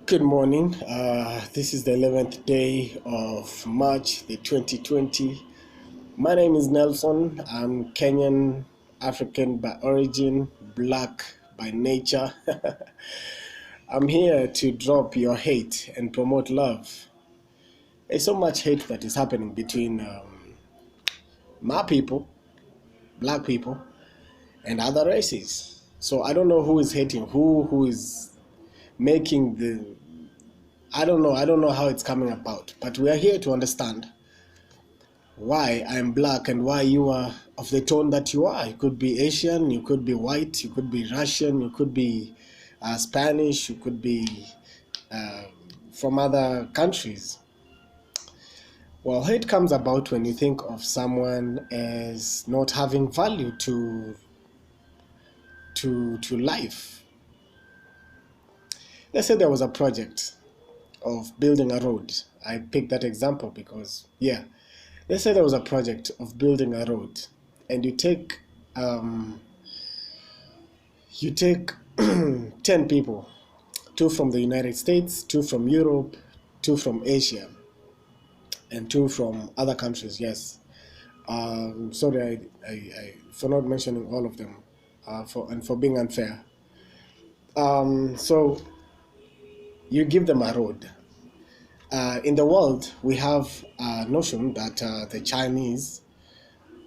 Good morning. This is the 11th day of March, the 2020. My name is Nelson. I'm Kenyan, African by origin, black by nature. I'm here to drop your hate and promote love. There's so much hate that is happening between my people, black people, and other races. So I don't know who is hating who is making the I don't know. I don't know how it's coming about, but we are here to understand why I'm black and why you are of the tone that you are. You could be Asian, you could be white, you could be Russian, you could be Spanish, you could be uh, from other countries. Well, hate comes about when you think of someone as not having value to life. Let's say there was a project of building a road. I picked that example because, yeah, let's say there was a project of building a road, and um, you take 10 people, two from the United States, two from Europe, two from Asia, and two from other countries. Yes, sorry, for not mentioning all of them, for being unfair. So you give them a road. In the world, we have a notion that the Chinese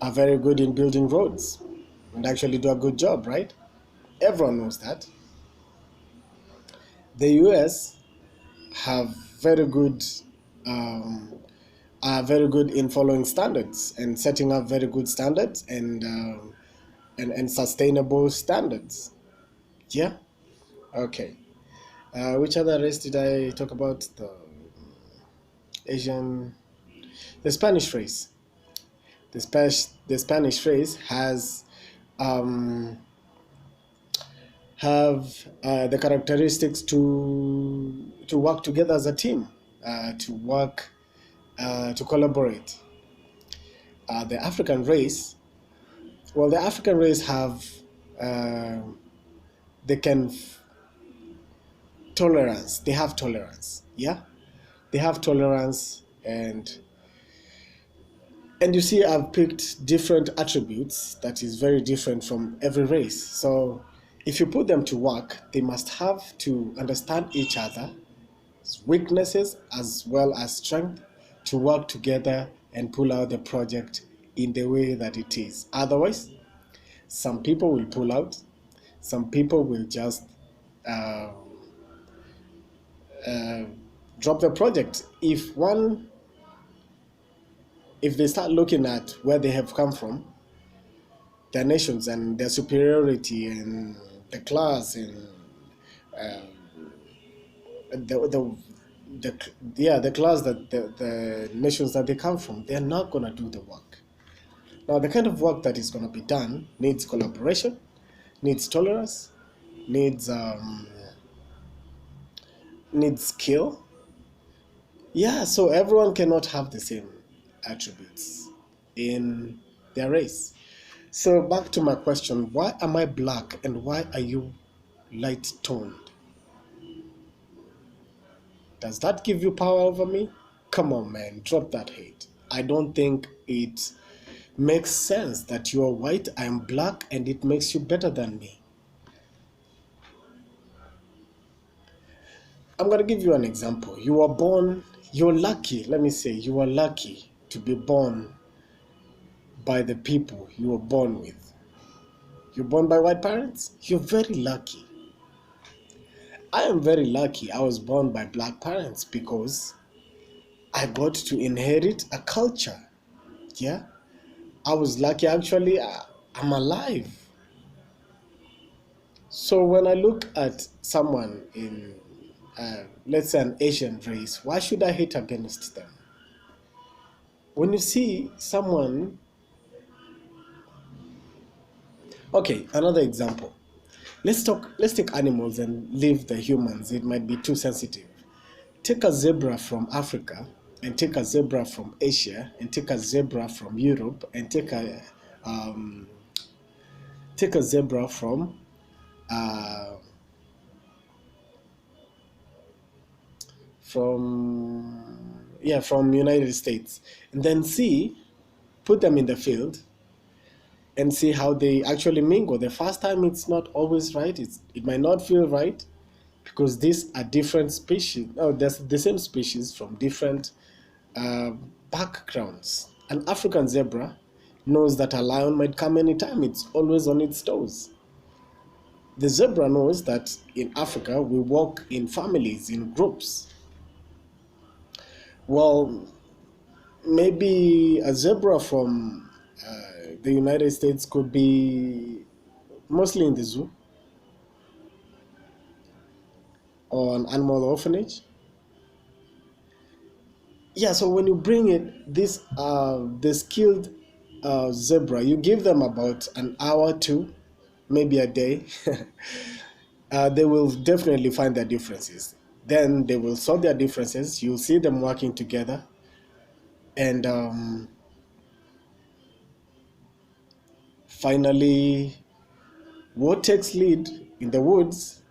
are very good in building roads and actually do a good job, right? Everyone knows that. The US have very good, um, are very good in following standards and setting up very good standards and sustainable standards. Yeah. Okay. Which other race did I talk about? The Asian, the Spanish race. The Spanish race um, have the characteristics to work together as a team, to collaborate. The African race, well, the African race have uh, they can tolerance. They have tolerance. Yeah, they have tolerance, and you see, I've picked different attributes that is very different from every race. So if you put them to work, they must have to understand each other, weaknesses as well as strength, to work together and pull out the project in the way that it is. Otherwise, some people will pull out, some people will just uh, uh, drop the project. If they start looking at where they have come from, their nations and their superiority and the class and uh, the the class that the nations that they come from, they're not gonna do the work. Now, the kind of work that is gonna be done needs collaboration, needs tolerance, needs needs skill. Yeah, so everyone cannot have the same attributes in their race. So back to my question, why am I black and why are you light toned? Does that give you power over me? Come on, man, drop that hate. I don't think it makes sense that you are white, I am black, and it makes you better than me. I'm going to give you an example. You're lucky, let me say, you are lucky to be born by the people you were born with. You're born by white parents? You're very lucky. I am very lucky I was born by black parents because I got to inherit a culture. Yeah? I was lucky actually, I'm alive. So when I look at someone in, let's say, an Asian race, why should I hate against them? When you see someone, okay, another example. Let's take animals and leave the humans. It might be too sensitive. Take a zebra from Africa and take a zebra from Asia and take a zebra from Europe and um, take a zebra from uh, from United States, and then put them in the field and see how they actually mingle. The first time it's not always right. It might not feel right because these are different species. Oh, there's the same species from different uh, backgrounds. An African zebra knows that a lion might come anytime. It's always on its toes. The zebra knows that in Africa we walk in families, in groups. Well, maybe a zebra from the United States could be mostly in the zoo or an animal orphanage. Yeah, so when you bring it, the skilled zebra, you give them about an hour to maybe a day, they will definitely find their differences. Then they will solve their differences. You'll see them working together, and finally, what takes lead in the woods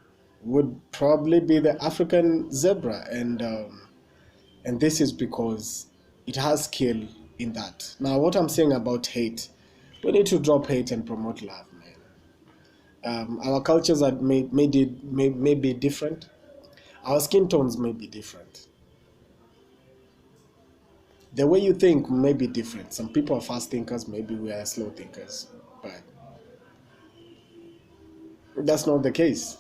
would probably be the African zebra, and this is because it has skill in that. Now, what I'm saying about hate, we need to drop hate and promote love, man. Our cultures are may be different. Our skin tones may be different. The way you think may be different. Some people are fast thinkers, maybe we are slow thinkers, but that's not the case.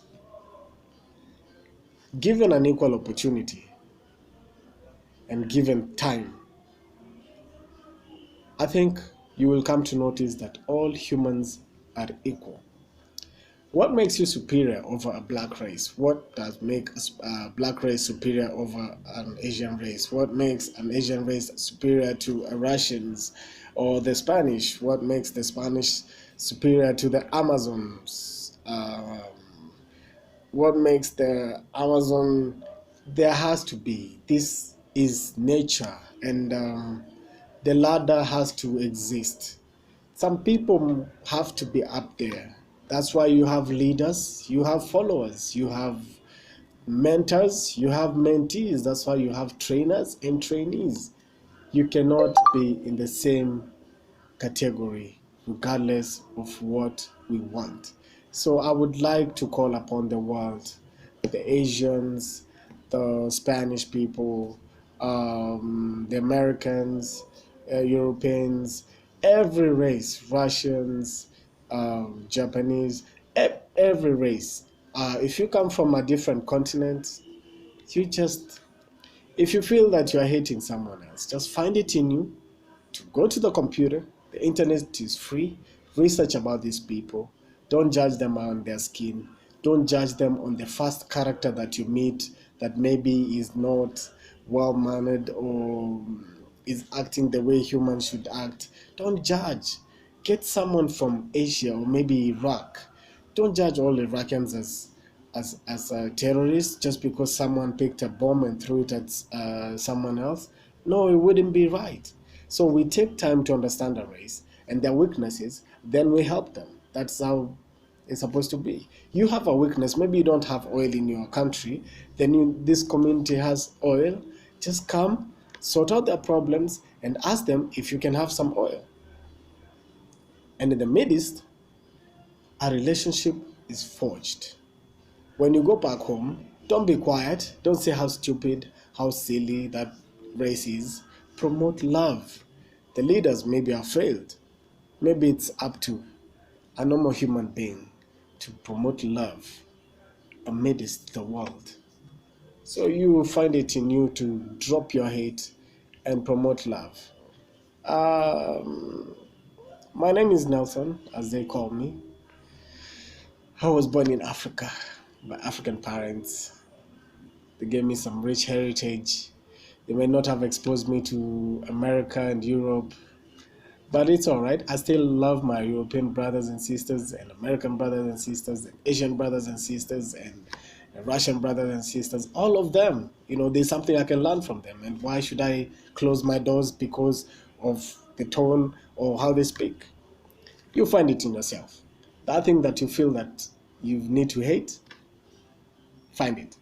Given an equal opportunity and given time, I think you will come to notice that all humans are equal. What makes you superior over a black race? What does make a black race superior over an Asian race? What makes an Asian race superior to a Russians or the Spanish? What makes the Spanish superior to the Amazons? What makes the Amazon? There has to be. This is nature, and the ladder has to exist. Some people have to be up there. That's why you have leaders, you have followers, you have mentors, you have mentees. That's why you have trainers and trainees. You cannot be in the same category regardless of what we want. So I would like to call upon the world, the Asians, the Spanish people, the Americans, Europeans, every race, Russians, Japanese, every race. If you come from a different continent, you just, if you feel that you are hating someone else, just find it in you to go to the computer. The internet is free. Research about these people. Don't judge them on their skin. Don't judge them on the first character that you meet that maybe is not well mannered or is acting the way humans should act. Don't judge. Get someone from Asia or maybe Iraq. Don't judge all Iraqis as terrorists just because someone picked a bomb and threw it at someone else. No, it wouldn't be right. So we take time to understand a race and their weaknesses, then we help them. That's how it's supposed to be. You have a weakness, maybe you don't have oil in your country, then this community has oil. Just come, sort out their problems, and ask them if you can have some oil. And in the Middle East, a relationship is forged. When you go back home, don't be quiet. Don't say how stupid, how silly that race is. Promote love. The leaders maybe have failed. Maybe it's up to a normal human being to promote love amidst the world. So you will find it in you to drop your hate and promote love. Um, my name is Nelson, as they call me. I was born in Africa by African parents. They gave me some rich heritage. They may not have exposed me to America and Europe, but it's all right. I still love my European brothers and sisters, and American brothers and sisters, and Asian brothers and sisters, and Russian brothers and sisters. All of them. There's something I can learn from them. And why should I close my doors because of the tone or how they speak? You find it in yourself. That thing that you feel that you need to hate, find it.